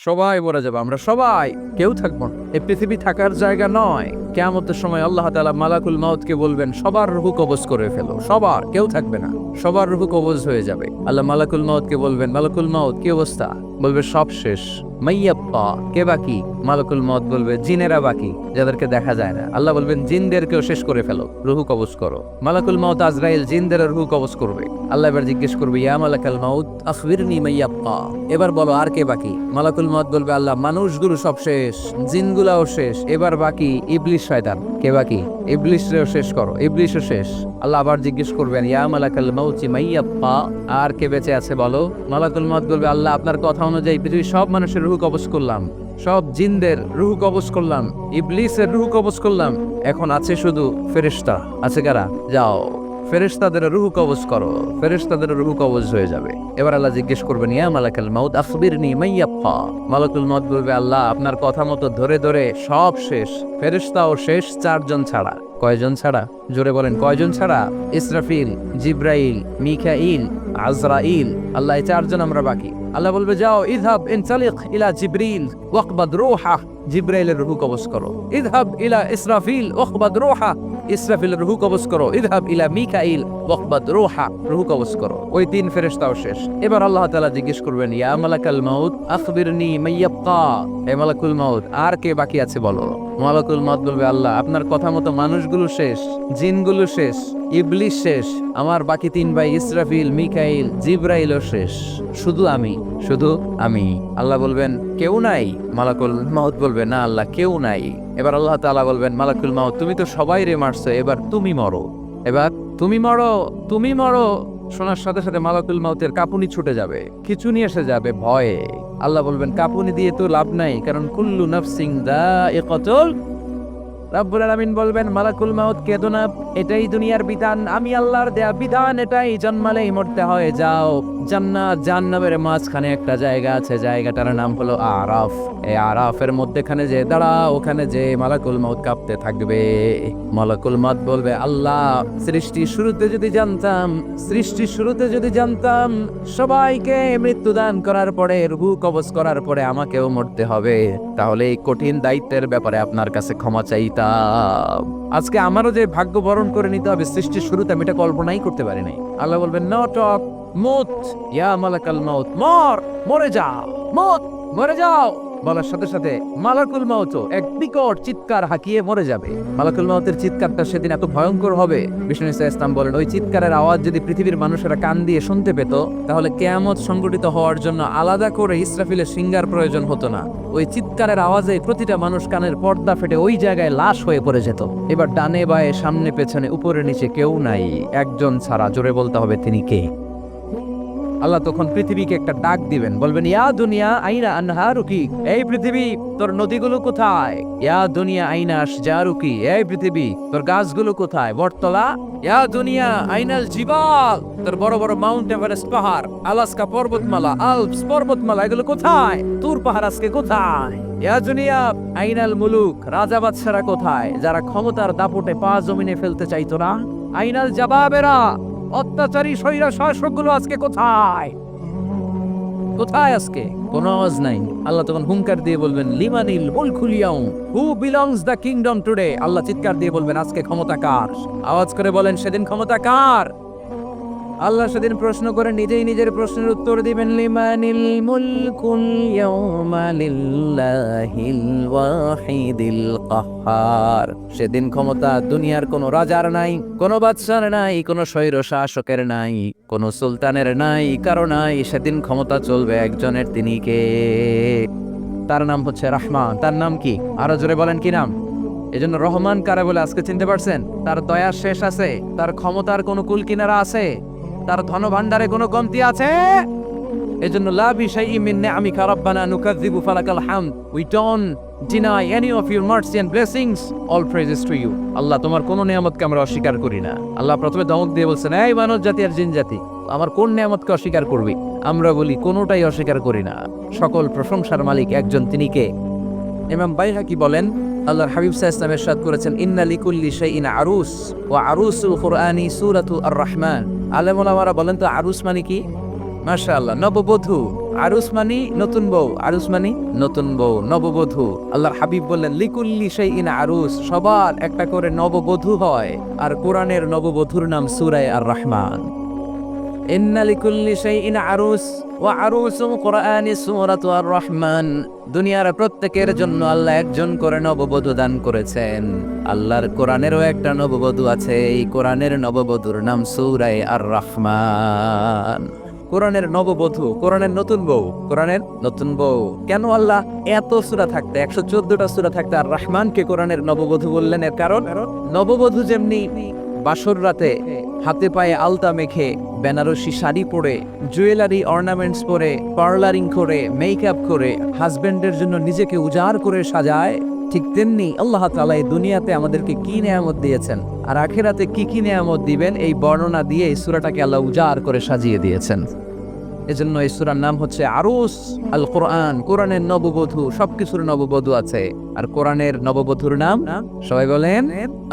সবাই মরে যাবে, আমরা সবাই, কেউ থাকবো না। এই পৃথিবী থাকার জায়গা নয়। কিয়ামতের সময় আল্লাহ তাআলা মালাকুল মাউতকে বলবেন, সবার রূহ কবজ করে ফেলো, সবার, কেউ থাকবে না, সবার রূহ কবজ হয়ে যাবে। আল্লাহ মালাকুল মাউতকে বলবেন, মালাকুল মাউত কি অবস্থা? বলবে সব শেষ। মাইয়াপ্পা, কে বাকি? মালাকুল মাউত বলবে জিনেরা বাকি, যাদেরকে দেখা যায় না। আল্লাহ বলবেন জিনদেরকেও শেষ করে ফেলো, রূহ কবজ করো। মালাকুল মাউত আজরাইল জিনদের রূহ কবজ করবে। আল্লাহ এবার জিজ্ঞেস করবে, ইয়া মালাকাল মাউত আখবিরনি মাইয়াপ্পা, এবার বলো আর কে বাকি? মালাকুল মাউত বলবে, আল্লাহ মানুষগুলো সব শেষ, জিনগুলাও শেষ, এবার বাকি ইবলিস শয়তান। কে বাকি? ইবলিসরেও শেষ করো, ইবলিসও শেষ। আল্লাহ আবার জিজ্ঞেস করবেন, ইয়া মালাকাল মাউতি মাইয়াপ্পা, আর কে বেঁচে আছে বলো? মালাকুল মাউত বলবে, আল্লাহ আপনার কথা অনুযায়ী পৃথিবীর সব মানুষের রূহ কবজ করলাম, সব জিনদের রূহ কবজ করলাম, ইবলিসের রূহ কবজ করলাম, এখন আছে শুধু ফেরেশতা। আছে কারা? যাও ফেরেশতাদের রূহ কবজ করো, ফেরেশতাদের রূহ কবজ হয়ে যাবে। এবার আল্লাহ জিজ্ঞেস করবেন, ইয়া মালাকাল মাউত আখবিরনি মাইয়াপ্পা। মালাকুল মাউত বলবে, আল্লাহ আপনার কথা মতো ধরে ধরে সব শেষ, ফেরেশতাও শেষ, 4 জন ছাড়া। কয়জন ছাড়া? জোরে বলেন, কয়জন ছাড়া? ইসরাফিল, জিব্রাইল, মিকাইল, আজরাইল। আল্লাহ এই 4 জন আমরা বাকি। আল্লাহ বলবে, যাও ইযহাব ইনতালিক ইলা জিবরিল ওয়াকবাদ রূহা, জিব্রাইলের রূহ কবজ করো। ইযহাব ইলা ইসরাফিল ওয়াকবাদ রূহা, ইসরাফিলের রূহ কবজ করো। ইযহাব ইলা মিকাইল ওয়াকবাদ রূহা, রূহ কবজ করো। ওই 3 ফেরেশতাও শেষ। এবার আল্লাহ তাআলা জিজ্ঞেস করবেন, ইয়া মালাকাল মাউত আখবিরনি মাইয়াবকা, হে মালাকুল মাউত আর কে বাকি আছে বলো। মালাকুল মাউত বলবে, আল্লাহ আপনার কথা মতো মানুষগুলো শেষ, জিনগুলো শেষ, ইবলিস শেষ, আমার বাকি 3 ভাই ইসরাফিল, মিকাইল, জিব্রাইলও শেষ, শুধু আমি, শুধু আমি। আল্লাহ বলবেন, কেউ নাই? মালাকুল মাউত বলবে, না আল্লাহ কেউ নাই। এবার আল্লাহ তাআলা বলবেন, মালাকুল মাউত তুমি তো সবাই রে মারছো, এবার তুমি মরো, এবার তুমি মরো, তুমি মরো। শোনার সাথে সাথে মালাকুল মাউতের কাঁপুনি ছুটে যাবে, খিঁচুনি এসে যাবে ভয়ে। আল্লাহ বলবেন, কাঁপুনি দিয়ে তো লাভ নাই, কারণ কুল্লু নাফসিন যায়িকাতুল। রাব্বুল আলামিন বলবেন, মালাকুল মাউত কেঁদো না, এটাই দুনিয়ার বিধান, আমি আল্লাহর দেয়া বিধান, এটাই, জন্মালেই মরতে হয়। যাও জান্নাত জাহান্নামের মাঝখানে একটা জায়গা আছে, জায়গাটার নাম হলো আরাফ। এই আরাফের মধ্যেখানে যে দাঁড়া, ওখানে যে মালাকুল মাউত কাঁপতে থাকবে। মালাকুল মাউত বলবে, আল্লাহ সৃষ্টির শুরুতে যদি জানতাম, সৃষ্টির শুরুতে যদি জানতাম সবাইকে মৃত্যু দান করার পরে, রূহ কবজ করার পরে আমাকেও মরতে হবে, তাহলে এই কঠিন দায়িত্বের ব্যাপারে আপনার কাছে ক্ষমা চাইতাম। আজকে আমারও যে ভাগ্য বরণ করে নিতে হবে সৃষ্টির শুরুতে, আমি এটা কল্পনাই করতে পারি নাই। আল্লাহ বলবেন, নো টক, মুত ইয়া মালাকাল মাউত, মর, মরে যাও, মুত, মরে যাও। বলার সাথে সাথে মালাকুল মাউতও এক বিকট চিৎকার হাঁকিয়ে মরে যাবে। মালাকুল মাউতের চিৎকারটা সেদিন এত ভয়ঙ্কর হবে, বিষ্ণু ইসা ইসলাম বলেন, ওই চিৎকারের আওয়াজ যদি পৃথিবীর মানুষেরা কান দিয়ে শুনতে পেত, তাহলে কিয়ামত সংঘটিত হওয়ার জন্য আলাদা করে ইসরাফিলের সিঙ্গার প্রয়োজন হতো না। ওই চিৎকারের আওয়াজে প্রতিটা মানুষ কানের পর্দা ফেটে ওই জায়গায় লাশ হয়ে পড়ে যেত। এবার ডানে বায়ে সামনে পেছনে উপরে নিচে কেউ নাই, একজন ছাড়া। জোরে বলতে হবে, তিনি কে? আল্লাহ তখন পৃথিবীকে একটা ডাক দিবেন, বলবেন, ইয়া দুনিয়া আইনা আনহারুকি, এই পৃথিবী তোর নদীগুলো কোথায়? ইয়া দুনিয়া আইনা আশজারুকি, এই পৃথিবী তোর গাছগুলো কোথায়? বটতলা। ইয়া দুনিয়া আইনাল জিবাল, তোর বড় বড় মাউন্ট এভারেস্ট পাহাড়, আলাস্কা পর্বতমালা, আলপস পর্বতমালা, এগুলো কোথায়? তুর পাহাড় আজকে কোথায়? ইয়া দুনিয়া আইনাল মুলুক, রাজা বাদশারা কোথায়, যারা ক্ষমতার দাপটে পা জমিনে ফেলতে চাইতো না? আইনাল জাবাবেরা, অত্যাচারী স্বৈরা শাসকগুলো আজকে কোথায়? কোথায় আজকে? কোনো আওয়াজ নাই। আল্লাহ তখন হুঙ্কার দিয়ে বলবেন, লিমানিল মুলকুল ইয়াউম, who belongs the kingdom today. Allah চিৎকার দিয়ে বলবেন, আজকে ক্ষমতা কার? আওয়াজ করে বলেন, সেদিন ক্ষমতা কার? আল্লাহ সেদিন প্রশ্ন করে নিজেই নিজের প্রশ্নের উত্তর দিবেন, লিমানিল মুলকুল ইয়াউমা লিল্লাহিল ওয়াহিদিল কাহ্হার। সেদিন ক্ষমতা দুনিয়ার কোনো রাজার নাই, কোনো বাদশার নাই, কোনো স্বৈর শাসকের নাই, কোনো সুলতানের নাই, কারো নাই। সেদিন ক্ষমতা চলবে একজনের, তিনি কে? তার নাম হচ্ছে রহমান। তার নাম কি? আরো জোরে বলেন, কি নাম? এজন্য রহমান কারে বলে আজকে চিনতে পারছেন? তার দয়ার শেষ আছে? তার ক্ষমতার কোনো কুল কিনারা আছে? তার ধন ভান্ডারে কোনো কমতি আছে? এজন্য লা বিশাইইন মিন নিআমিকা রাব্বানা নুকাযযিবু ফালাকাল হামদ, we don't deny any of your mercy and blessings, all praises to you. Allah তোমার কোন নিয়ামতকে আমরা অস্বীকার করি না। আল্লাহ প্রথমে ধমক দিয়ে বলছেন, এই মানব জাতি আর জিন জাতি, আমার কোন নিয়ামতকে অস্বীকার করবি? আমরা বলি কোনোটাই অস্বীকার করি না। সকল প্রশংসার মালিক একজন, তিনি কে? ইমাম বাইহাকি বলেন, আল্লাহর হাবিব সাল্লাল্লাহু আলাইহি ওয়াসাল্লাম ইরশাদ করেছেন, ইন্না লিকুল্লি শাইইন আরুস ওয়া আরুসুল কুরআনি সূরাতু আর রহমান। আলেম ওলামারা বলেন তো আরুস মানে কি? মাশাআল্লাহ, নববধূ। আরুস মানি নতুন বউ, আরুস মানি নতুন বউ, নববধূ। আল্লাহর হাবিব বললেন লিকুল্লি শাইইন আরুস, সবার একটা করে নববধূ হয়। আর কোরআনের নববধূর নাম সূরা আর রহমান। ইন্না লিকুল্লি শাইইন আরুস ওয়া আরুসুম কুরআনি সূরাতু আর রহমান। দুনিয়ার প্রত্যেকের জন্য আল্লাহ একজন করে নববধূ দান করেছেন। আল্লাহর কোরআনেরও একটা নববধূ আছে, এই কোরআনের নববধূর নাম সূরা আর রহমান। কোরআনের নববধূ, কোরআনের নতুন বউ, কোরআনের নতুন বউ। কেন আল্লাহ এত সূরা থাকতে, 114টা সূরা থাকতে আর রহমানকে কোরআনের নববধূ বললেন? এর কারণ নববধূ যেমনি বাসর রাতে হাতে পায়ে আলতা মেখে, বেনারসি শাড়ি পরে, জুয়েলারি অর্নামেন্টস পরে, পার্লারিং করে, মেকআপ করে হাজবেন্ডের জন্য নিজেকে উজাড় করে সাজায়, ঠিক তেমনি আল্লাহ তাআলা এই দুনিয়াতে আমাদেরকে কি নেয়ামত দিয়েছেন আর আখিরাতে কি কি নেয়ামত দিবেন, এই বর্ণনা দিয়ে এই সূরাটাকে আল্লাহ উজাড় করে সাজিয়ে দিয়েছেন। এজন্য এই সূরার নাম হচ্ছে আরুস আল কোরআন, কোরআনের নববধূ। সবকিছুর নববধূ আছে। আর কোরআনের নববধূর নাম সবাই বলেন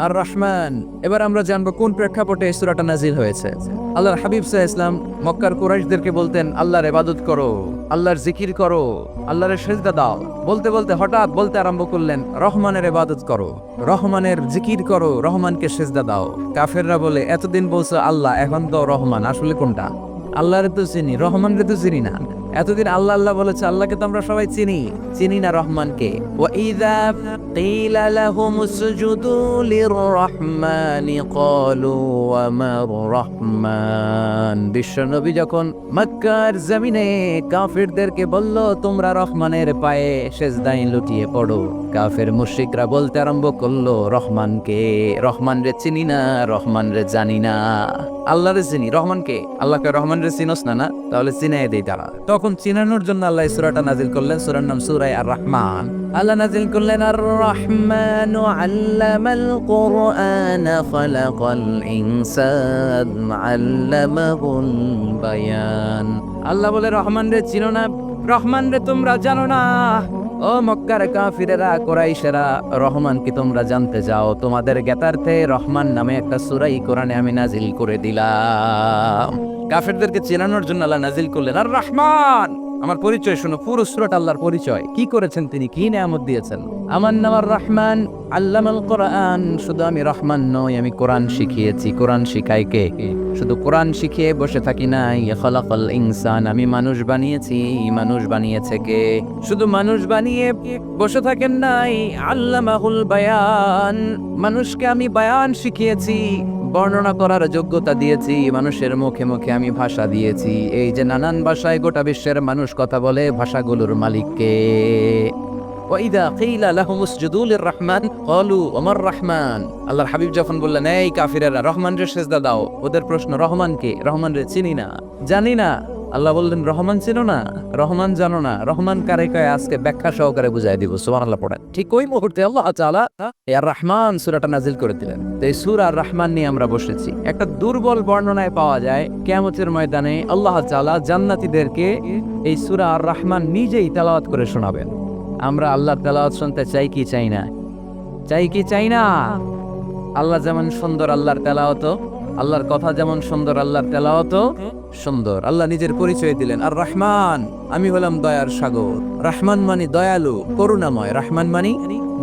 আর রহমান। এবার আমরা জানবো কোন প্রেক্ষাপটে এই সূরাটা নাজিল হয়েছে। আল্লাহর হাবিব সাল্লাল্লাহু আলাইহি ওয়াসাল্লাম মক্কার কুরাইশদেরকে বলতেন আল্লাহর ইবাদত করো, আল্লাহর জিকির করো, আল্লাহর সিজদা দাও। বলতে বলতে হঠাৎ বলতে আরম্ভ করলেন রহমানের ইবাদত করো, রহমানের জিকির করো, রহমানকে সিজদা দাও। কাফেররা বলে এতদিন বলছো আল্লাহ, এখন তো রহমান, আসলে কোনটা? আল্লাহরে তো চিনি, রহমানরে তো চিনি না। এতদিন আল্লাহ আল্লাহ বলেছে, আল্লাহকে তো আমরা সবাই চিনি, চিনি না রহমানকে। ওয়া ইযা কিলা লাহুম উসজুদু লিররহমানি ক্বালু ওয়া মার রহমান। বিশ্বনবী যখন মক্কার জমিনে কাফিরদেরকে বলল তোমরা রহমানের পায়ে সিজদায় লুটিয়ে পড়ো, কাফের মুশরিকরা বলতে আরম্ভ করলো রহমানকে, রহমানরে চিনি না, রহমানরে জানি না। আল্লাহরে চিনি, রহমানকে, আল্লাহকে রহমানরে চিনোস না, না তাহলে চিনাই দেই তারা। তখন চিনানোর জন্য আল্লাহ সূরাটা নাজিল করলেন, সূরার নাম সূরা আর রহমান। আল্লাহ নাজিল করলেন আর রহমানু আল্লামাল কুরআন খালাকাল ইনসান আল্লামাহুল বায়ান। আল্লাহ বলে রহমান রে চিনো না, রহমান রে তোমরা জানো না। ও মক্কার কাফিরেরা, কুরাইশেরা, রহমান কি তোমরা জানতে চাও? তোমাদের জ্ঞাতার্থে রহমান নামে একটা সূরা কোরআনে আমি নাজিল করে দিলাম। কাফেরদেরকে চেনানোর জন্য আল্লাহ নাজিল করলেন আর রহমান। আমার পরিচয় শোনো, পুরো সূরাটা আল্লাহর পরিচয়, কি করেছেন তিনি, কি নেয়ামত দিয়েছেন। আমার নাম আর রহমান আল্লামাল কোরআন। শুধু আমি রহমান নই, আমি কোরআন শিখিয়েছি। কোরআন শিখাই কে? শুধু কোরআন শিখিয়ে বসে থাকি নাই। খালাকাল ইনসান, আমি মানুষ বানিয়েছি। মানুষ বানিয়েছে কে? শুধু মানুষ বানিয়ে বসে থাকেন নাই, আল্লামাহুল বায়ান, মানুষকে আমি বায়ান শিখিয়েছি, বর্ণনা করার যোগ্যতা দিয়েছি। মানুষের মুখে মুখে আমি ভাষা দিয়েছি। এই যে নানান ভাষায় গোটা বিশ্বের মানুষ কথা বলে, ভাষাগুলোর মালিককে। ওয়াইদা কিলা লাহুম উসজুদু লিররহমান ক্বালু ওয়া মার রহমান। আল্লাহর হাবিব যখন বললেন এই কাফিরেরা রহমানরে সিজদা দাও, ওদের প্রশ্ন রহমান কে? রহমান রে চিনি না, জানি না। আল্লাহ বললেন রহমান চিনো না, রহমান জানো না, রহমান কারে কয় আজকে ব্যাখ্যা সহকারে বুঝাই দিব। সুবহানাল্লাহ পড়েন। ঠিক ওই মুহূর্তে আল্লাহ তাআলা আর রহমান সূরাটা নাজিল করে দিলেন। তো এই সূরা আর রহমান নিয়ে আমরা বসেছি। একটা দুর্বল বর্ণনায় পাওয়া যায় কিয়ামতের ময়দানে আল্লাহ তাআলা জান্নাতীদেরকে এই সূরা আর রহমান নিজেই তেলাওয়াত করে শোনাবেন। আমরা আল্লাহর তেলাওয়াত শুনতে চাই কি চাই না? চাই কি চাই না? আল্লাহ যেমন সুন্দর, আল্লাহর তেলাওয়াত, আল্লাহর কথা যেমন সুন্দর, আল্লাহর তেলাওয়াত সুন্দর। আল্লাহ নিজের পরিচয় দিলেন আর রহমান, আমি হলাম দয়ার সাগর। রহমান মানে দয়ালু, করুণাময়। রহমান মানে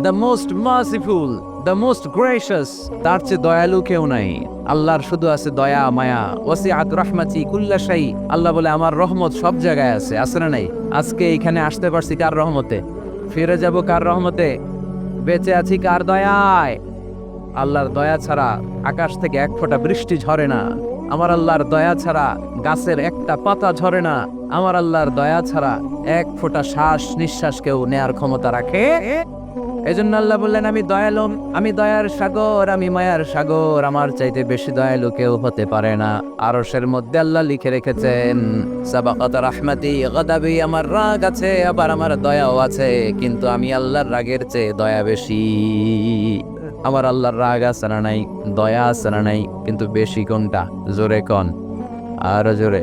the most merciful, the most gracious. তার চেয়ে দয়ালু কেউ নাই। আল্লাহর শুধু আছে দয়া মায়া। ওয়াসিআত রাহমাতি কুল্লা শাই। আল্লাহ বলে আমার রহমত সব জায়গায় আছে। আছে না নাই? আজকে এখানে আসতে পারছি কার রহমতে? ফিরে যাব কার রহমতে? বেঁচে আছি কার দয়ায়? আল্লাহর দয়া ছাড়া আকাশ থেকে এক ফোঁটা বৃষ্টি ঝরে না। আমার আল্লাহর দয়া ছাড়া গাছের একটা পাতা ঝরে না। আমার আল্লাহর দয়া ছাড়া এক ফোঁটা শ্বাস নিঃশ্বাস কেউ নেয়ার ক্ষমতা রাখে? এজন্য আল্লাহ বললেন আমি দয়ালু, আমি দয়ার সাগর, আমি মায়ার সাগর। আমার চাইতে বেশি দয়ালু কেউ হতে পারে না। আরশের মধ্যে আল্লাহ লিখে রেখেছেন সাবাকাত রাহমাতি গাদাবি, আমার রাগ আছে আবার আমার দয়াও আছে, কিন্তু আমি আল্লাহর রাগের চেয়ে দয়া বেশি। আমার আল্লাহর রাগ আছে না নাই, দয়া আছে না নাই, কিন্তু বেশি কোনটা? জোরে কন, আরো জোরে।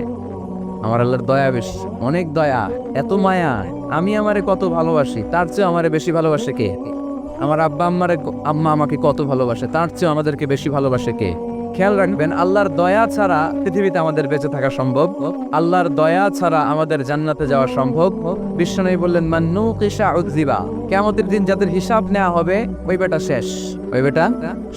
আমার আল্লাহর দয়া বেশি, অনেক দয়া, এত মায়া। আমি আমারে কত ভালোবাসি, তার চেয়ে আমারে বেশি ভালোবাসে কে? আমার আব্বা আম্মা আমাকে কত ভালোবাসে, তার চেয়ে আমাদেরকে বেশি ভালোবাসে কে? খেয়াল রাখবেন, আল্লাহর দয়া ছাড়া পৃথিবীতে আমাদের বেঁচে থাকা সম্ভব, আল্লাহর দয়া ছাড়া আমাদের জান্নাতে যাওয়া সম্ভব। বিশ্বনবী বললেন, মান নুকিশা উযিবা, কিয়ামতের দিন যাদের হিসাব নেওয়া হবে ওই বেটা শেষ, ওই বেটা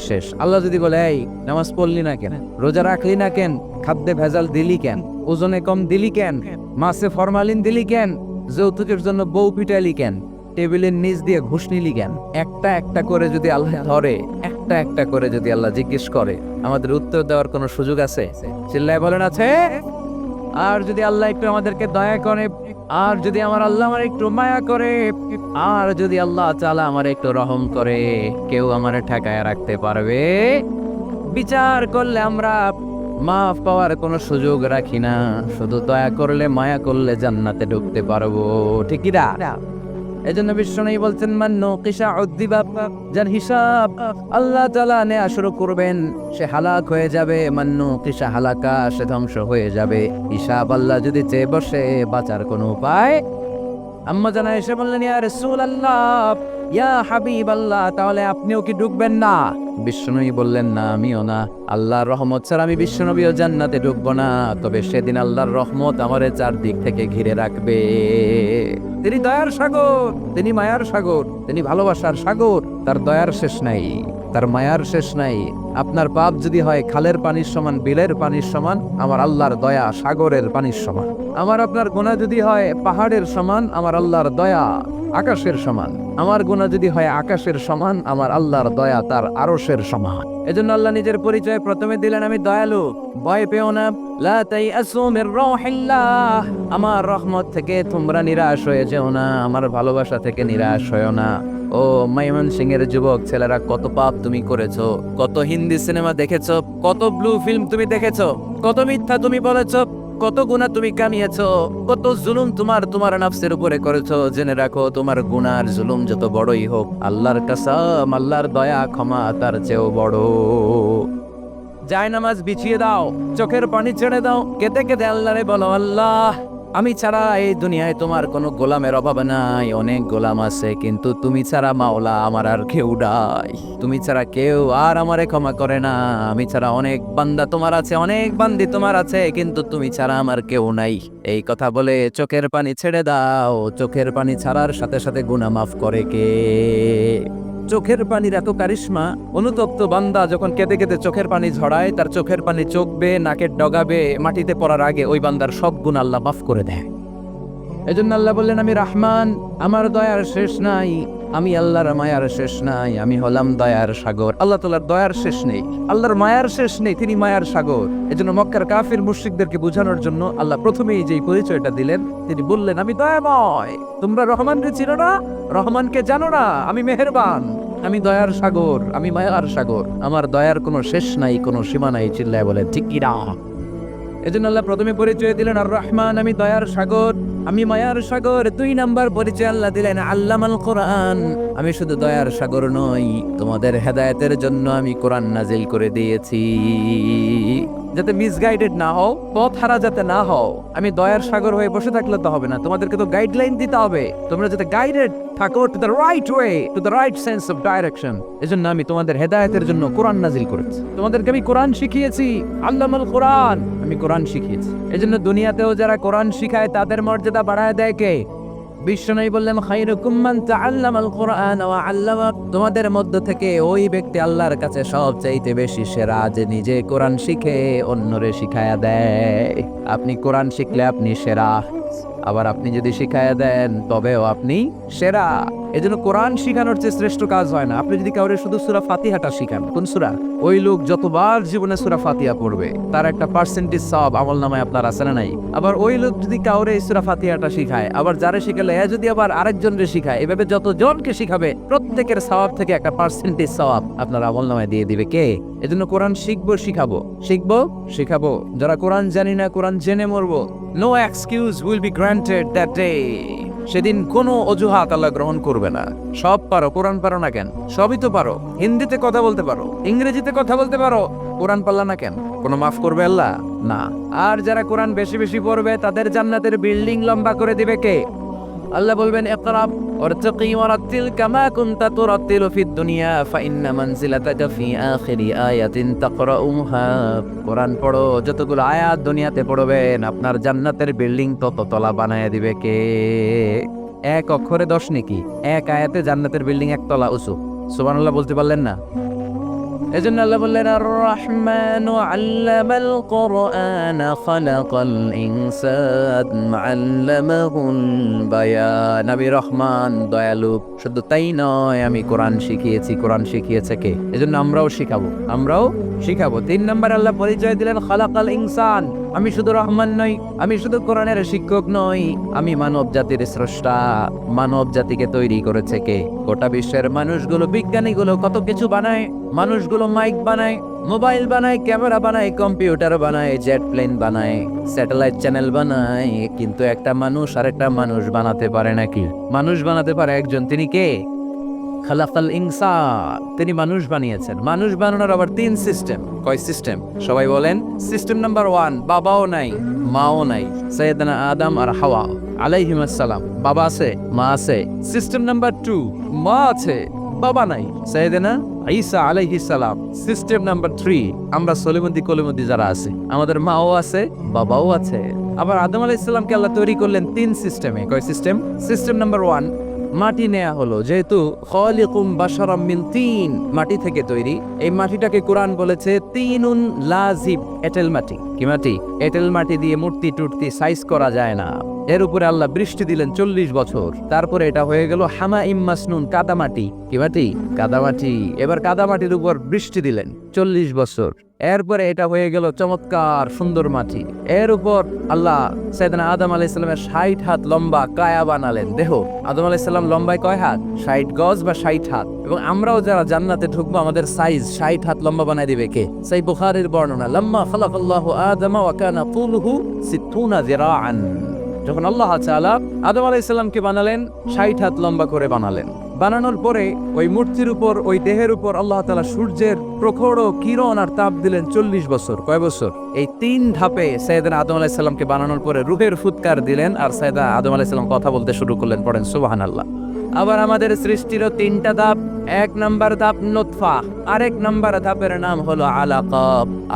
শেষ। আল্লাহ যদি বলে, এই নামাজ পড়লি না কেন, রোজা রাখলি না কেন, খাদ্যে ভেজাল দিলি কেন, ওজনে কম দিলি কেন, মাছে ফরমালিন দিলি কেন, যৌতুকের জন্য বউ পিটাইলি কেন, টেবিলের নিচ দিয়ে ঘুষ নিলি কেন, একটা একটা করে যদি আল্লাহ ধরে, একটা একটা করে যদি আল্লাহ জিজ্ঞেস করে, আমাদের উত্তর দেওয়ার কোনো সুযোগ আছে? চিল্লায় বলেন আছে? আর যদি আল্লাহ একটু আমাদেরকে দয়া করে, আর যদি আমার আল্লাহ আমার একটু মায়া করে, আর যদি আল্লাহ তাআলা আমার একটু রহম করে, কেউ আমারে ঠেকায় রাখতে পারবে? বিচার করলে আমরা মাফ পাওয়ার কোনো সুযোগ রাখি না, শুধু দয়া করলে মায়া করলে জান্নাতে ঢুকতে পারবো, ঠিক কি না? এজন্য বিশ্বনবী বলছেন, মান নুকিশা উযিবা, যার হিসাব আল্লাহ তাআলা নেয়া শুরু করবেন সে হালাক হয়ে যাবে। মান নুকিশা হালাকা, সে ধ্বংস হয়ে যাবে। হিসাব আল্লাহ যদি চেয়ে বসে, বাঁচার কোনো উপায়। আম্মা জানা এসে বললেন, ইয়া রাসূলুল্লাহ, ইয়া হাবিবাল্লাহ, তাহলে আপনিও কি ঢুকবেন না? বিশ্বনবী বললেন, না, আমিও না। আল্লাহর রহমত ছাড়া আমি বিশ্বনবীও জান্নাতে ঢুকবো না, তবে সেদিন আল্লাহর রহমত আমারে চারদিক থেকে ঘিরে রাখবে। তিনি দয়ার সাগর, তিনি মায়ার সাগর, তিনি ভালোবাসার সাগর। তার দয়ার শেষ নাই, তার মায়ার শেষ নাই। আপনার পাপ যদি হয় খালের পানির সমান, বিলের পানির সমান, আমার আল্লাহর দয়া সাগরের পানির সমান। আমার আপনার গুনাহ যদি হয় পাহাড়ের সমান, আমার আল্লাহর দয়া আকাশের সমান। আমার গুনাহ যদি হয় আকাশের সমান, আমার আল্লাহর দয়া তার আরশের সমান। এজন্য আল্লাহ নিজের পরিচয় প্রথমে দিলেন, আমি দয়ালু, ভয় পেও না। লা তাইআসু মির রাহিল্লাহ, আমার রহমত থেকে তোমরা নিরাশ হয়ে যেও না, আমার ভালোবাসা থেকে নিরাশ হয়েও না। ও ময়মনসিংহের যুবক ছেলেরা, কত পাপ তুমি করেছো, কত হিন্দি সিনেমা দেখেছো, কত ব্লু ফিল্ম তুমি দেখেছো, কত মিথ্যা তুমি বলেছো, কত গুনাহ তুমি কামিয়েছো, কত জুলুম তোমার নফসের উপরে করেছো। জেনে রাখো, তোমার গুনার জুলুম যত বড়ই হোক, আল্লাহর কসম, আল্লাহর দয়া ক্ষমা তার চেয়েও বড়। জায়নামাজ বিছিয়ে দাও, চোখের পানি ছেড়ে দাও, কেঁদে কেঁদে আল্লাহরে বলো, আল্লাহ, আমি ছাড়া এই দুনিয়ায় তোমার কোনো গোলামের অভাব নাই, অনেক গোলাম আছে, কিন্তু তুমি ছাড়া মাওলা আমার আর কেউ নাই। তুমি ছাড়া কেউ আর আমারে ক্ষমা করে না। আমি ছাড়া অনেক বান্দা তোমার আছে, অনেক বান্দি তোমার আছে, কিন্তু তুমি ছাড়া আমার কেউ নাই। এই কথা বলে চোখের পানি ছেড়ে দাও। চোখের পানি ছাড়ার সাথে সাথে গুনাহ মাফ করে কে? চোখের পানির এত কারিশমা, অনুতপ্ত বান্দা যখন কেঁদে কেঁদে চোখের পানি ঝরায়, তার চোখের পানি চোখবে, নাকের ডগাবে, মাটিতে পড়ার আগে ওই বান্দার সব গুনাহ আল্লাহ মাফ করে দেয়। এজন্য আল্লাহ বললেন, আমি রহমান, আমার দয়ার শেষ নাই, আমি আল্লাহর মায়ার শেষ নাই, আমি হলাম দয়ার সাগর। আল্লাহ তাআলার দয়ার শেষ নেই, আল্লাহর মায়ার শেষ নেই, তিনি মায়ার সাগর। এজন্য মক্কার কাফির মুশরিকদেরকে বোঝানোর জন্য আল্লাহ প্রথমেই যেই পরিচয়টা দিলেন, তিনি বললেন, আমি দয়াময়। তোমরা রহমানকে চিনো না, রহমানকে জানো না, আমি মেহেরবান, আমি দয়ার সাগর, আমি মায়ার সাগর, আমার দয়ার কোনো শেষ নাই, কোনো সীমা নাই। চিল্লায় বলেন ঠিক কি না? এজন্য আল্লাহ প্রথমে পরিচয় দিলেন আর রহমান, আমি দয়ার সাগর, আমি মায়ার সাগর। 2 নাম্বার পরিচয় আল্লাহ দিলেন আল্লামাল কোরআন, আমি শুধু দয়ার সাগর নই, তোমাদের হেদায়েতের জন্য আমি কোরআন নাজিল করে দিয়েছি, যাতে মিসগাইডেড না হও, পথ হারা যাতে না হও। আমি দয়ার সাগর হয়ে বসে থাকলে তো হবে না, তোমাদেরকে তো গাইডলাইন দিতে হবে, তোমরা যাতে গাইডেড থাকো to the right way, to the right sense of direction. এজন্য আমি তোমাদের হেদায়েতের জন্য কোরআন নাজিল করেছি, তোমাদেরকে আমি কোরআন শিখিয়েছি। আল্লামাল কোরআন, আমি কোরআন শিখিয়েছি। এজন্য দুনিয়াতেও যারা কোরআন শিখায় তাদের মর্যাদা বাড়ায় দেয় কে? বিশ্বনবী বললেন, খায়রুকুম মান তাআল্লামাল কোরআন ওয়া আল্লামা, তোমাদের মধ্য থেকে ওই ব্যক্তি আল্লাহর কাছে সবচাইতে বেশি সেরা, যে নিজে কোরআন শিখে অন্যরে শিখায়া দেয়। আপনি কোরআন শিখলে আপনি সেরা, আবার আপনি যদি শিখায়া দেন তবেও আপনি সেরা। এজন্য কোরআন শিখানোর চেয়ে শ্রেষ্ঠ কাজ হয় না। আপনি যদি কাউরে শুধু সূরা ফাতিহাটা শিখান, কোন সূরা, ওই লোক যতবার জীবনে সূরা ফাতিহা পড়বে তার একটা পার্সেন্টেজ সওয়াব আমলনামায় আপনার আছে না নাই? আবার ওই লোক যদি কাউরে সূরা ফাতিহাটা শিখায়, আবার যারে শিখালে এ যদি আবার আরেকজনকে শিখায়, এভাবে যতজনকে শিখাবে প্রত্যেকের সওয়াব থেকে একটা পার্সেন্টেজ সওয়াব আপনার আমলনামায় দিয়ে দিবে কে? এজন্য কোরআন শিখবো, শিখাবো, শিখবো, শিখাবো। যারা কোরআন জানি না, কোরআন জেনে মরবো। No excuse will be granted that day. সেদিন কোনো অজুহাত আল্লাহ গ্রহণ করবে না। সব পারো, কোরআন পারো না কেন? সবই তো পারো, হিন্দিতে কথা বলতে পারো, ইংরেজিতে কথা বলতে পারো, কোরআন পারলা না কেন? কোনো মাফ করবে আল্লাহ? না। আর যারা কোরআন বেশি বেশি পড়বে তাদের জান্নাতের বিল্ডিং লম্বা করে দিবে কে? আল্লাহ বলবেন, ইকরা ওয়ারতাকি ওয়ারাত্তিল কামা কুনতা তুরাত্তিলু ফিদ দুনিয়া ফাইন্না মানজিলাতাকা ফি আখিরি আয়াতিন তাকরাউহা। কোরআন পড়ো, যতগুলো আয়াত দুনিয়াতে পড়বেন আপনার জান্নাতের বিল্ডিং তততলা বানায় দিবে কে? এক অক্ষরে 10 নেকি, এক আয়াতে জান্নাতের বিল্ডিং একতলা উঁচু। সুবহানাল্লাহ বলতে পারলেন না? এজন্য আল্লাহ বললেন আর রহমানু আল্লামাল কোরআন খালাকাল ইনসান আল্লামাহুল বায়ান। আমি রহমান, দয়ালু। শুধু তাই নয়, আমি কোরআন শিখিয়েছি। কোরআন শিখিয়েছে কে? এজন্য আমরাও শিখাবো। 3 নম্বর আল্লাহ পরিচয় দিলেন খালাকাল ইনসান। আমি শুধু রহমান নই, আমি শুধু কোরআনের শিক্ষক নই, আমি মানব জাতির স্রষ্টা। মানব জাতিকে তৈরি করেছে কে? গোটা বিশ্বের মানুষগুলো, বিজ্ঞানীগুলো কত কিছু বানায়। মানুষগুলো মাইক বানায়, মোবাইল বানায়, ক্যামেরা বানায়, কম্পিউটার বানায়, জেট প্লেন বানায়, স্যাটেলাইট চ্যানেল বানায়, কিন্তু একটা মানুষ আর একটা মানুষ বানাতে পারে নাকি? মানুষ বানাতে পারে একজন, তিনি কে? খালাকাল ইনসান, তিনি মানুষ বানিয়েছেন। মানুষ বানানোর আবার 3 সিস্টেম। কয় সিস্টেম? সবাই বলেন। সিস্টেম নাম্বার 1, বাবাও নাই, মাও নাই। সাইয়েদনা আদম আর হাওয়া আলাইহিমুস সালাম, বাবা আছে, মা আছে। সিস্টেম নাম্বার 2, মা আছে, বাবা নাই। সাইয়েদনা ঈসা আলাইহিস সালাম। সিস্টেম নাম্বার 3, আমরা সলিমুদ্দি যারা আছে, আমাদের মাও আছে, বাবাও আছে। আবার আদম আলাইহিস সালামকে আল্লাহ তৈরি করলেন 3 সিস্টেমে। কয় সিস্টেম? সিস্টেম নাম্বার 1, মাটি নেয়া হলো, যেহেতু খালিকুম বাশারাম মিন তিন, মাটি থেকে তৈরি। এই মাটিটাকে কোরআন বলেছে তিনুন লাজিব, এঁটেল মাটি। কি মাটি? এঁটেল মাটি দিয়ে মূর্তি টুর্তি সাইজ করা যায় না। এর উপরে আল্লাহ বৃষ্টি দিলেন 40 বছর। তারপরে এটা হয়ে গেল হামাইম মাসনুন, কাদামাটি। কি মাটি? কাদামাটি। এবার কাদামাটির উপর বৃষ্টি দিলেন 40 বছর। এরপরে এটা হয়ে গেল চমৎকার সুন্দর মাটি। এর উপর আল্লাহ সাইয়েদনা আদম আলাইহিস সালামের 60 হাত লম্বা কায়া বানালেন। দেহ আদম আলাইহিস সালাম লম্বায় কয় হাত? 60 গজ বা 60 হাত। এবং আমরাও যারা জান্নাতে ঢুকবো আমাদের সাইজ 60 হাত লম্বা বানায় দিবে কে? সেই বুখারীর বর্ণনা, লাম্মা খালাকাল্লাহু আদম ওয়া কানা তুলুহু 60 যিরাআন। যখন আল্লাহ তাআলা আদম আলাইহিস সালামকে বানালেন, 60 হাত লম্বা করে বানালেন। বানানোর পরে ওই মূর্তির উপর, ওই দেহের উপর আল্লাহ তাআলা সূর্যের প্রখর কিরণ আর তাপ দিলেন 40 বছর। কয় বছর? এই 3 ধাপে সাইয়েদনা আদম আলাইহিস সালামকে বানানোর পরে রূহের ফুৎকার দিলেন, আর সাইয়েদনা আদম আলাইহিস সালাম কথা বলতে শুরু করলেন। পড়েন সুবহানাল্লাহ। আবার আমাদের সৃষ্টিরও 3টা ধাপ। 1 নাম্বার ধাপ নুতফা, আরেক নাম্বার ধাপের নাম হলো আলাকা,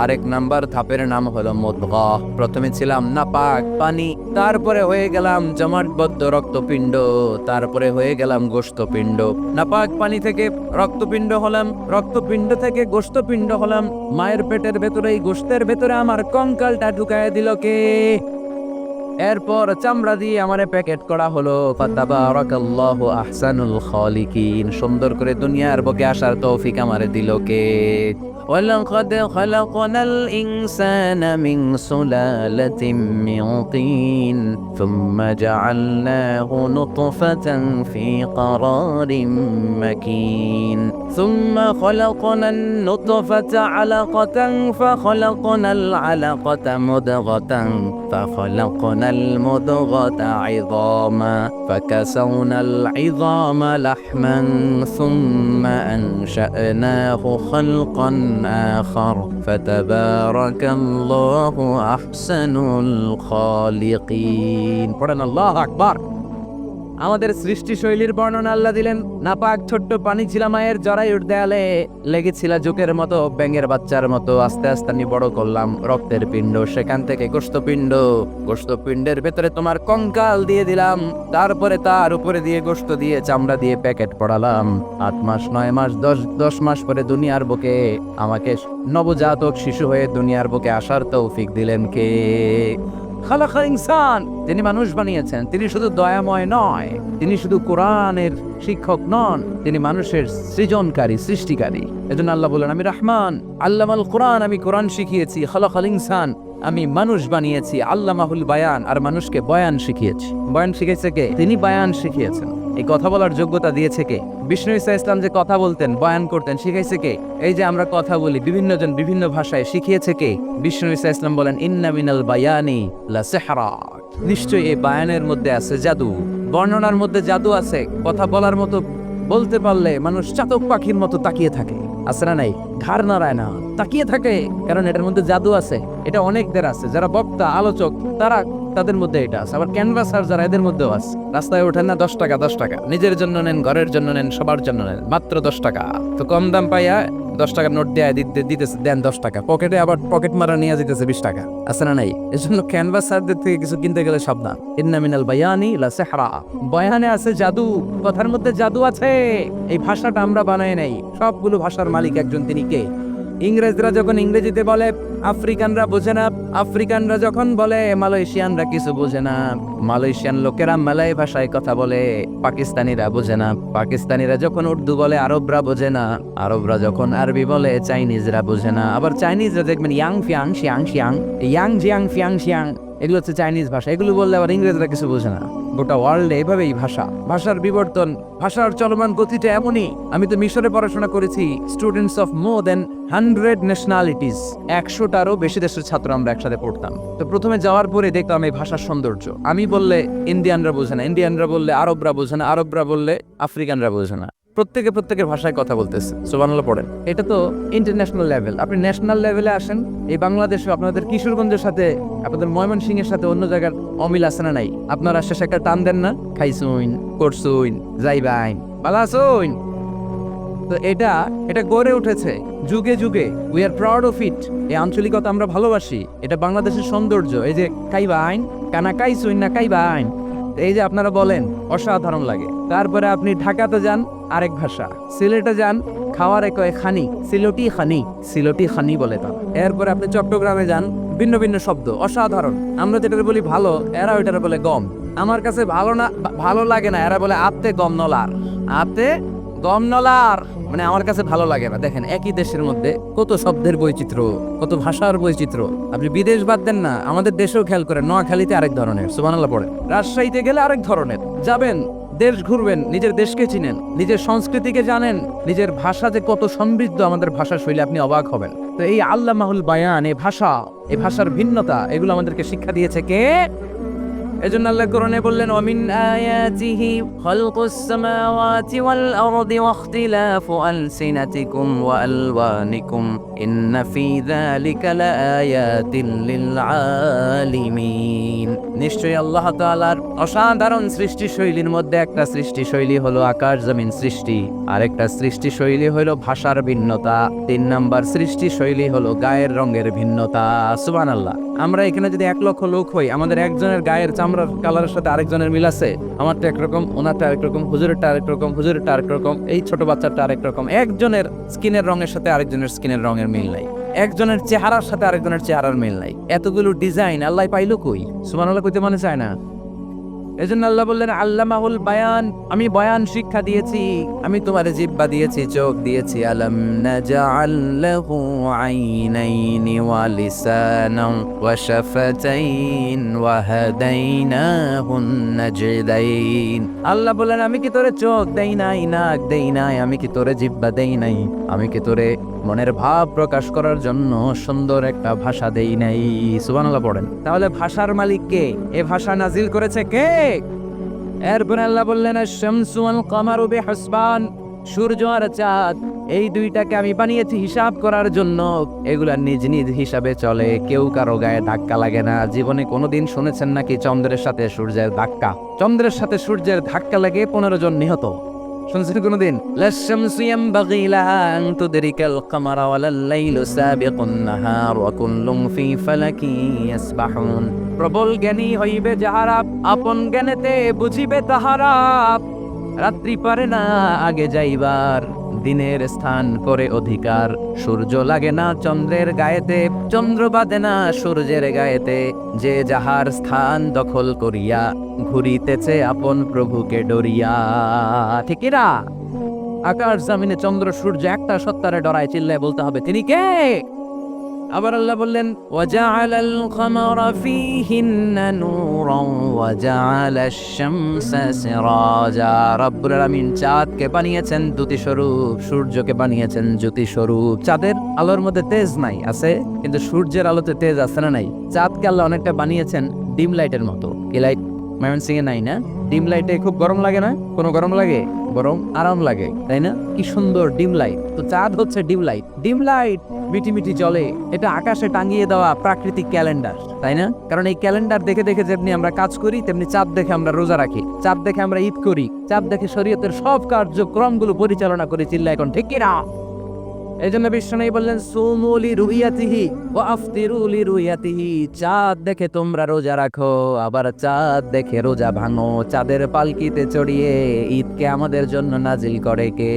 আরেক নাম্বার ধাপের নাম হলো মুদগা। প্রথমে ছিলাম নাপাক পানি, তারপরে হয়ে গেলাম জমাটবদ্ধ রক্তপিণ্ড, তারপরে হয়ে গেলাম গোশতপিণ্ড। নাপাক পানি থেকে রক্তপিণ্ড হলাম, রক্তপিণ্ড থেকে গোশতপিণ্ড হলাম। মায়ের পেটের ভেতরে, এই গোশতের ভেতরে আমার কঙ্কালটা ঢুকায় দিল কে? এরপর চামড়া দিয়ে আমারে প্যাকেট করা হলো। ফাতাবারাকাল্লাহু আহসানুল খালিকিন। সুন্দর করে দুনিয়ার বুকে আসার তৌফিক আমারে দিল কে? ওয়ালাকাদ খালাকনাল ইনসানা মিন সুলালাতিন মিন তিন সুম্মা জাআলনাহু নুতফাতান ফি ক্বারারিন মাকিন সুম্মা খালাকনান নুতফাতা আলাকাতান ফাখালাকনাল আলাকাতা মুদগাতান ফাখালাকনাল মুদগাতা ইযামা ফাকাসাওনাল ইযামা লাহমান সুম্মা আনশা'নাহু খালকান آخر فتبارك الله أحسن الخالقين। পড়েন আল্লাহু আকবার। আমাদের সৃষ্টি শৈলীর বর্ণনা আল্লাহ দিলেন। নাপাক ছোট্ট পানি ছিল মায়ের জরায়ুর দেয়ালে, লেগেছিল জোকের মতো, ব্যাঙের বাচ্চার মতো। আস্তে আস্তে আমি বড় করলাম রক্তের পিণ্ড, সেখান থেকে গোশতপিণ্ড, গোশতপিণ্ডের ভেতরে তোমার কঙ্কাল দিয়ে দিলাম, তারপরে তার উপরে দিয়ে গোশত দিয়ে চামড়া দিয়ে প্যাকেট পড়ালাম। 8 মাস 9 মাস 10 মাস পরে দুনিয়ার বুকে আমাকে নবজাতক শিশু হয়ে দুনিয়ার বুকে আসার তৌফিক দিলেন কে? খালাকাল ইনসান, তিনি মানুষ বানিয়েছেন। তিনি শুধু দয়াময় নয়, তিনি শুধু কোরআনের শিক্ষক নন, তিনি মানুষের সৃজনকারী, সৃষ্টিকারী। এজন্য আল্লাহ বলেন আমি রহমান, আল্লামাল কোরআন, আমি কোরআন শিখিয়েছি। খালাকাল ইনসান, আমি মানুষ বানিয়েছি। আল্লামাহুল বায়ান, আর মানুষকে বয়ান শিখিয়েছি। বয়ান শিখিয়েছে কে? তিনি বয়ান শিখিয়েছেন। এই কথা বলার যোগ্যতা দিয়েছে কে? বিষ্ণু ঈসা ইসলাম যে কথা বলতেন, বয়ান করতেন, শিখাইছে কে? এই যে আমরা কথা বলি বিভিন্ন জন বিভিন্ন ভাষায়, শিখিয়েছে কে? বিষ্ণু ঈসা ইসলাম বলেন ইন্না মিনাল বায়ানি লা সিহরা, নিশ্চয়ই এই বায়ানের মধ্যে আছে জাদু, বর্ণনার মধ্যে জাদু আছে। কথা বলার মতো, বলতে পারলে মানুষ চাতক পাখির মতো তাকিয়ে থাকে, আছে না নাই? ঘাড় নাড়ায় না, তাকিয়ে থাকে, কারণ এটার মধ্যে জাদু আছে। এটা অনেকদের আছে, যারা বক্তা, আলোচক, তারা তাদের মধ্যে এটা আছে। আবার ক্যানভাসার যারা, এদের মধ্যেও আছে। রাস্তায় ওঠেন না, 10 টাকা 10 টাকা, নিজের জন্য নেন, ঘরের জন্য নেন, সবার জন্য নেন, মাত্র 10 টাকা। তো কম দাম পাইয়া 10 টাকার নোট দেয় দিতেছে, দেন 10 টাকা, পকেটে আবার পকেট মারা নিয়ে যেতেছে 20 টাকা, আছে না নাই? এজন্য ক্যানভাসারদের থেকে কিছু কিনতে গেলে সাবধান। ইন্না মিনাল বায়ানি লা সিহরা, বয়ানে আছে জাদু, কথার মধ্যে জাদু আছে। এই ভাষাটা আমরা বানাই নাই, সবগুলো ভাষার মালিক একজন, তিনি কে? ইংরেজরা যখন ইংরেজিতে বলে আফ্রিকানরা বোঝে না, আফ্রিকানরা যখন বলে মালয়েশিয়ানরা কিছু বোঝে না, মালয়েশিয়ান লোকেরা মালয় ভাষায় কথা বলে, পাকিস্তানিরা বোঝে না, পাকিস্তানিরা যখন উর্দু বলে আরবরা বোঝে না, আরবরা যখন আরবি বলে চাইনিজরা বোঝে না। আবার চাইনিজরা দেখবেন ইয়াং ফিয়াং শিয়াং শিয়াং, ইয়াং জিয়াং ফিয়াং শিয়াং, এগুলো হচ্ছে চাইনিজ ভাষা। এগুলো বললে আবার ইংরেজরা কিছু বোঝে না। গোটা ওয়ার্ল্ডে এভাবেই ভাষার বিবর্তন, ভাষার চলমান গতিটা এমনই। আমি তো মিশরে পড়াশোনা করেছি, students of more than 100 nationalities, 100টারও বেশি দেশের ছাত্র আমরা একসাথে পড়তাম। তো প্রথমে যাওয়ার পরে দেখতাম এই ভাষার সৌন্দর্য। আমি বললে ইন্ডিয়ানরা বোঝে না, ইন্ডিয়ানরা বললে আরবরা বোঝে না, আরবরা বললে আফ্রিকানরা বোঝে না। প্রত্যেকের ভাষায় কথা বলতেছে, সুবহানাল্লাহ পড়েন। এটা তো ইন্টারন্যাশনাল লেভেল। আপনি ন্যাশনাল লেভেলে আসেন, এই বাংলাদেশে আপনাদের কিশোরগঞ্জের সাথে, আপনাদের ময়মনসিংহের সাথে অন্য জায়গার অমিল আছে না নাই? আপনারা শেষে একটা টান দেন না, খাইছুইন, করছুইন, যাইবাইন, বালাসুইন। তো এটা গড়ে উঠেছে যুগে যুগে। We are proud of it. এই আঞ্চলিকতা আমরা ভালোবাসি, এটা বাংলাদেশের সৌন্দর্য। এই যে খাইবাইন, কানা খাইছুইন না খাইবাইন, এই যে আপনারা বলেন, অসাধারণ লাগে। তারপরে আপনি ঢাকাতে যান, আরেক ভাষা। সিলেটে যান, খাওয়ার এক খানি, সিলটি খানি বলে তারা। এরপরে আপনি চট্টগ্রামে যান, ভিন্ন ভিন্ন শব্দ, অসাধারণ। আমরা যেটা বলি ভালো, এরা ওইটারে বলে গম। আমার কাছে ভালো লাগে না, এরা বলে আতে গম নলার, আতে গম নলার, মানে আমার কাছে ভালো লাগে না। দেখেন, একই দেশের মধ্যে কত শব্দের বৈচিত্র্য, কত ভাষার বৈচিত্র্য। আপনি বিদেশ বাদ দেন না, আমাদের দেশেও খেয়াল করেন। নোয়াখালীতে আরেক ধরনের, সুবহানাল্লাহ পড়েন। রাজশাহীতে গেলে আরেক ধরনের। যাবেন, দেশ ঘুরবেন, নিজের দেশকে চিনেন, নিজের সংস্কৃতিকে জানেন, নিজের ভাষা যে কত সমৃদ্ধ, আমাদের ভাষা শৈলী, আপনি অবাক হবেন। তো এই আল্লামাহুল বায়ান, এই ভাষার ভিন্নতা, এগুলো আমাদেরকে শিক্ষা দিয়েছে কে? এজন্য আল্লাহ কোরআনে বললেন, ওয়ামিন আয়াতিহি খালকুস সামাওয়াতি ওয়াল আরদি ওয়া ইখতিলাফু আলসিনাতিকুম ওয়া আলওয়ানিকুম ইন্না ফি যালিকা লাআয়াতিন লিল আলিমিন। নিশ্চয়ই আল্লাহ তাআলার অসাধারণ সৃষ্টিশৈলীর মধ্যে একটা সৃষ্টিশৈলী হলো আকাশ জমিন সৃষ্টি, আরেকটা সৃষ্টিশৈলী হলো ভাষার ভিন্নতা, 3 নাম্বার সৃষ্টিশৈলী হলো গায়ের রঙের ভিন্নতা। সুবহানাল্লাহ। আমরা এখানে যদি 1 লক্ষ লোক হই, আমাদের একজনের গায়ের চামড়ার কালারের সাথে আরেকজনের মিল আছে। আমারটা একরকম, ওনারটা আরেক রকম, হুজুরেরটা আরেক রকম, হুজুরেরটা আরেক রকম, এই ছোট বাচ্চাটা আরেক রকম। একজনের স্কিনের রঙের সাথে আরেকজনের স্কিনের রঙের মিল নাই, একজনের চেহারার সাথে আরেকজনের চেহারার মিল নাই। এতগুলো ডিজাইন আল্লাহ পাইলো কই? সুবহানাল্লাহ কইতে মনে চায় না। এজন্য আল্লাহ বললেন, আল্লামাহুল বায়ান, আমি বয়ান শিক্ষা দিয়েছি, আমি তোমার জিহ্বা দিয়েছি, চোখ দিয়েছি। আলাম নাজআল লাহু আইনাইনি ওয়া লিসানান ওয়া শাফাতাইন ওয়া হাদাইনাহুন নাজদাইন। আল্লাহ বললেন, আমি কি তোরে চোখ দেই নাই, নাক দেই নাই, আমি কি তোরে জিহ্বা দেই নাই, আমি কি তোরে মনের ভাব প্রকাশ করার জন্য সুন্দর একটা ভাষা দেই নাই? সুবহানাল্লাহ পড়েন। তাহলে ভাষার মালিক কে? এ ভাষা নাজিল করেছে কে? এরপর আল্লাহ বললেন, আশ-শামসু ওয়াল কামারু বিহুসবান, সূর্য আর চাঁদ, এই দুইটাকে আমি বানিয়েছি হিসাব করার জন্য। এগুলা নিজ নিজ হিসাবে চলে, কেউ কারো গায়ে ধাক্কা লাগে না। জীবনে কোনোদিন শুনেছেন নাকি চন্দ্রের সাথে সূর্যের ধাক্কা? চন্দ্রের সাথে সূর্যের ধাক্কা লাগে 15 জন নিহত। শুনছেন কোনদিন? লাশ-শামসু ইয়ানবাগি লাহা আন তুদরিকাল কামারা ওয়ালাল লাইলু সাবিকুন নাহার ওয়া কুল্লুন ফি ফালাকিন ইয়াসবাহুন। প্রবল জ্ঞানী হইবে যাহারা, আপন জ্ঞানেতে বুঝিবে তাহারা। রাত্রি পারে না আগে যাইবার, দিনের স্থান করে অধিকার। সূর্য লাগে না চন্দ্রের গায়েতে, চন্দ্র বাঁধে না সূর্যের গায়েতে। যে যাহার স্থান দখল করিয়া, ঘুরিতেছে আপন প্রভুকে ডরিয়া। ঠিক না? আকাশ জমিনে চন্দ্র সূর্য একটা সত্তারে ডরায়, চিল্লায় বলতে হবে, তিনি কে? আবার আল্লাহ বললেন, ওয়াজাআলাল কামারা ফীহিন্না নূরান ওয়াজাআলাশ শামসা সিরাজা। রব্বুল আলামিন চাঁদকে বানিয়েছেন দ্যুতি স্বরূপ, সূর্যকে বানিয়েছেন জ্যোতি স্বরূপ। চাঁদের আলোর মধ্যে তেজ নাই, আছে, কিন্তু সূর্যের আলোতে তেজ আছে না নাই? চাঁদকে আল্লাহ অনেকটা বানিয়েছেন ডিম লাইটের মতো। কি লাইট? ময়মনসিংহে নাই না? ডিম লাইটে খুব গরম লাগে না? কোনো গরম লাগে? বরং আরাম লাগে, তাই না? কি সুন্দর ডিম লাইট। তো চাঁদ হচ্ছে ডিম লাইট। ডিম লাইট মিটি মিটি জ্বলে, এটা আকাশে টাঙিয়ে দেওয়া প্রাকৃতিক ক্যালেন্ডার, তাই না? কারণ এই ক্যালেন্ডার দেখে দেখে যেমনি আমরা কাজ করি, তেমনি চাঁদ দেখে আমরা রোজা রাখি, চাঁদ দেখে আমরা ঈদ করি, চাঁদ দেখে শরীয়তের সব কার্যক্রমগুলো পরিচালনা করি। চিল্লা এখন ঠিক কিনা? এই জন্য বিশ্বনবী বললেন সুমু লিরুইয়াতিহি ওয়া আফতিরু লিরুইয়াতিহি, চাঁদ দেখে তোমরা রোজা রাখো, আবার চাঁদ দেখে রোজা ভাঙো। চাঁদের পালকিতে চড়িয়ে ঈদকে আমাদের জন্য নাজিল করে কে?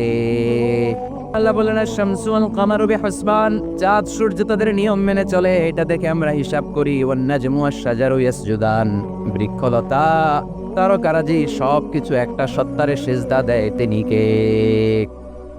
আল্লাহ বলেন আশ-শামসু ওয়াল কামারু বিহুসবান, চাঁদ সূর্য তাদের নিয়ম মেনে চলে, এটা দেখে আমরা হিসাব করি। ওয়ান নাজমু ওয়াশ-শাজারু ইয়াসজুদান, বৃক্ষলতা তারকারাজি সবকিছু একটা সত্তারে সিজদা দেয়, তিনি কে?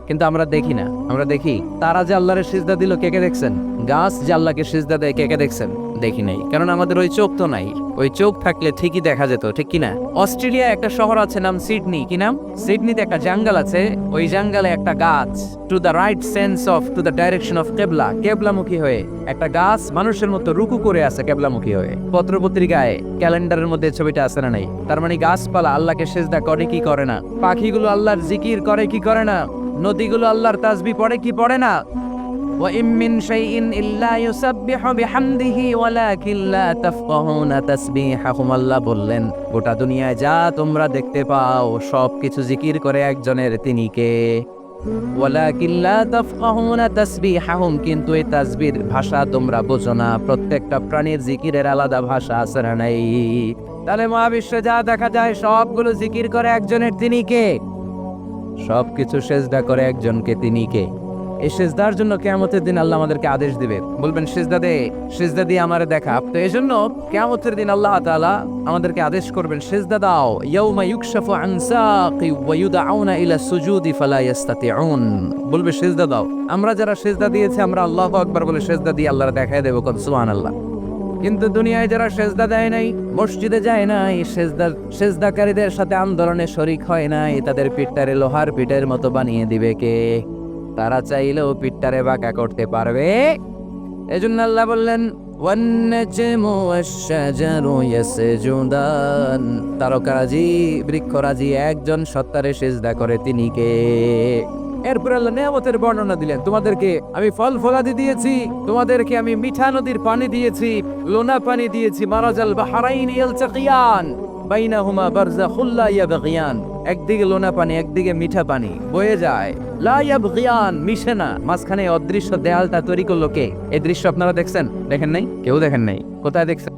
কিন্তু আমরা দেখি না। আমরা দেখি তারা যে আল্লাহরে সিজদা দিল, কে কে দেখছেন? গাছ যে আল্লাহকে সিজদা দেয়, কে কে দেখছেন? দেখি নাই, কারণ আমাদের ওই চোখ তো নাই। ওই চোখ থাকলে ঠিকই দেখা যেত, ঠিক কিনা? অস্ট্রেলিয়া একটা শহর আছে নাম সিডনি, কি নাম? সিডনিতে একটা জঙ্গল আছে, ওই জঙ্গলে একটা গাছ to the right sense of to the direction of কেবলা, কেবলামুখী হয়ে একটা গাছ মানুষের মতো রুকু করে আছে কেবলামুখী হয়ে। পত্রপত্রিকায় ক্যালেন্ডারের মধ্যে ছবিটা আছে না নাই? তার মানে গাছপালা আল্লাহকে সিজদা করে কি করে না? পাখিগুলো আল্লাহর জিকির করে কি করে না? নদীগুলো আল্লাহর তাসবিহ পড়ে কি পড়ে না? ওয়া ইম মিন শাইইন ইল্লা ইউসাব্বিহু বিহামদিহি ওয়ালাকিন লা তাফকাহুনা তাসবিহাহুম, আল্লাহ বললেন গোটা দুনিয়ায় যা তোমরা দেখতে পাও সবকিছু জিকির করে একজনের, তিনি কে? ওয়ালাকিন লা তাফকাহুনা তাসবিহাহুম, কিন্তু এই তাসবির ভাষা তোমরা বোঝো না। প্রত্যেকটা প্রাণীর জিকিরের আলাদা ভাষা আছে না নাই? তাহলে মহাবিশ্বে যা দেখা যায় সবগুলো জিকির করে একজনের, তিনি কে? সবকিছু সেজদা করে একজনকে, তিনি কে? এই সেজদার জন্য কিয়ামতের দিন আল্লাহ আমাদেরকে আদেশ দিবে, বলবেন সেজদা দে, সেজদা দিয়ে আমারে দেখা। তো এই জন্য কিয়ামতের দিন আল্লাহ তাআলা আমাদেরকে আদেশ করবেন সেজদা দাও। ইয়াউমা ইউকশাফু আন সাকি ওয়া ইউদআউনা ইলা সুজুদি ফালা ইস্তাতিউন, বলবে সেজদা দাও। আমরা যারা সেজদা দিয়েছি আমরা আল্লাহু আকবার বলে সেজদা দিয়ে আল্লাহর দেখায় দেব, কত সুবহানাল্লাহ। কিন্তু দুনিয়ায় যারা সেজদা দেয় নাই, মসজিদে যায় নাই, সেজদাকারীদের সাথে আন্দোলনে শরিক হয় নাই, তাদের পিঠটারে লোহার পিঠের মতো বানিয়ে দিবে কে? তারা চাইলেও পিঠটারে বাঁকা করতে পারবে? এজন্য আল্লাহ বললেন ওয়ান নাজমু ওয়াশ-শাজারু ইয়াসজুদান, তারকারাজি বৃক্ষরাজি একজন সত্তারে সিজদা করে, তিনি কে? এরপর আল্লাহ নিয়ামতের বর্ণনা দিলেন, তোমাদেরকে আমি ফল ফলাদি দিয়েছি, তোমাদেরকে আমি মিঠা নদীর পানি দিয়েছি, লোনা পানি দিয়েছি, মারাজাল বাহরাইন ইয়ালতাকিয়ান বাইনাহুমা বারযাখুল লা ইয়াবগিয়ান, একদিকে লোনা পানি একদিকে মিঠা পানি বয়ে যায়, লা ইয়াবগিয়ান মিশে না, মাঝখানে অদৃশ্য দেয়ালটা তৈরি করলো কে? এই দৃশ্য আপনারা দেখছেন? দেখেন নাই? কেউ দেখেন নাই? কোথায় দেখছেন?